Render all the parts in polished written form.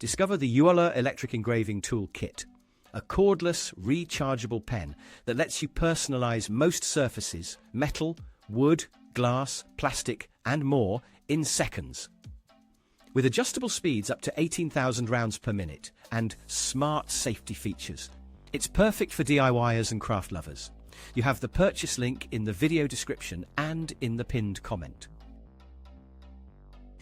Discover the Uola Electric Engraving Tool Kit, a cordless, rechargeable pen that lets you personalize most surfaces, metal, wood, glass, plastic, and more, in seconds. With adjustable speeds up to 18,000 rounds per minute and smart safety features, it's perfect for DIYers and craft lovers. You have the purchase link in the video description and in the pinned comment.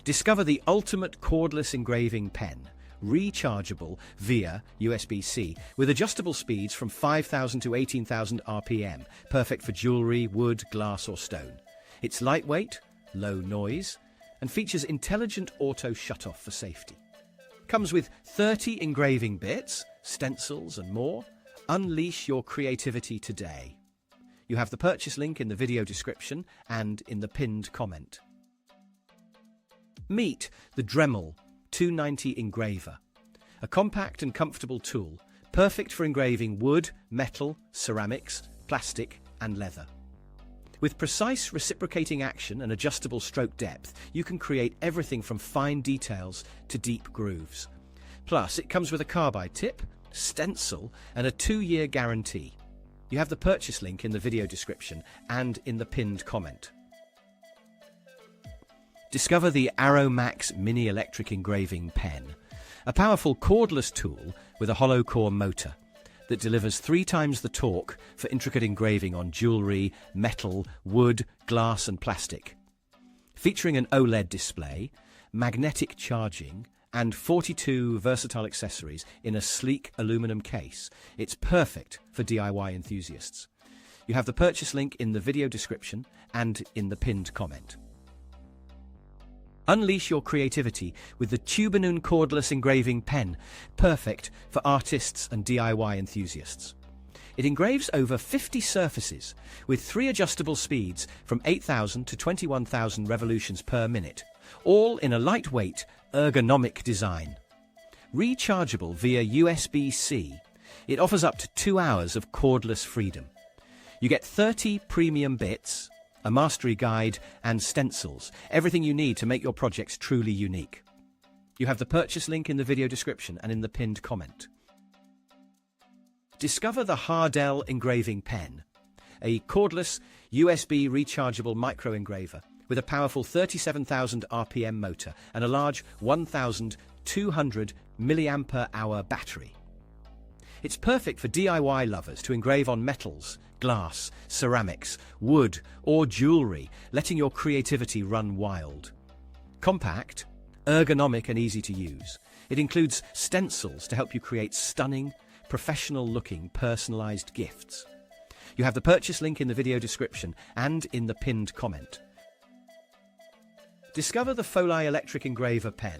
Discover the ultimate cordless engraving pen, rechargeable via USB-C, with adjustable speeds from 5,000 to 18,000 RPM, perfect for jewelry, wood, glass or stone. It's lightweight, low noise, and features intelligent auto shut-off for safety. Comes with 30 engraving bits, stencils and more. Unleash your creativity today. You have the purchase link in the video description and in the pinned comment. Meet the Dremel 290 Engraver, a compact and comfortable tool, perfect for engraving wood, metal, ceramics, plastic and leather. With precise reciprocating action and adjustable stroke depth, you can create everything from fine details to deep grooves. Plus, it comes with a carbide tip, stencil and a 2-year guarantee. You have the purchase link in the video description and in the pinned comment. Discover the Arrow Max Mini Electric Engraving Pen, a powerful cordless tool with a hollow core motor that delivers 3 times the torque for intricate engraving on jewelry, metal, wood, glass and plastic. Featuring an OLED display, magnetic charging and 42 versatile accessories in a sleek aluminum case, it's perfect for DIY enthusiasts. You have the purchase link in the video description and in the pinned comment. Unleash your creativity with the Tubanoon cordless engraving pen, perfect for artists and DIY enthusiasts. It engraves over 50 surfaces with 3 adjustable speeds from 8,000 to 21,000 revolutions per minute, all in a lightweight, ergonomic design. Rechargeable via USB-C, it offers up to 2 hours of cordless freedom. You get 30 premium bits, a mastery guide and stencils, everything you need to make your projects truly unique. You have the purchase link in the video description and in the pinned comment. Discover the Hardell Engraving Pen, a cordless, USB rechargeable micro engraver with a powerful 37,000 RPM motor and a large 1,200 mAh battery. It's perfect for DIY lovers to engrave on metals, glass, ceramics, wood or jewelry, letting your creativity run wild. Compact, ergonomic and easy to use, it includes stencils to help you create stunning, professional-looking personalized gifts. You have the purchase link in the video description and in the pinned comment. Discover the Foley Electric Engraver Pen,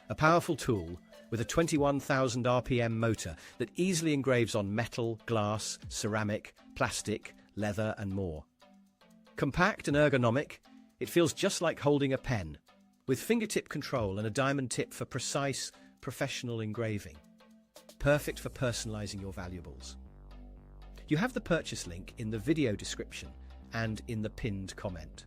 a powerful tool with a 21,000 RPM motor that easily engraves on metal, glass, ceramic, plastic, leather and more. Compact and ergonomic, it feels just like holding a pen, with fingertip control and a diamond tip for precise, professional engraving. Perfect for personalizing your valuables. You have the purchase link in the video description and in the pinned comment.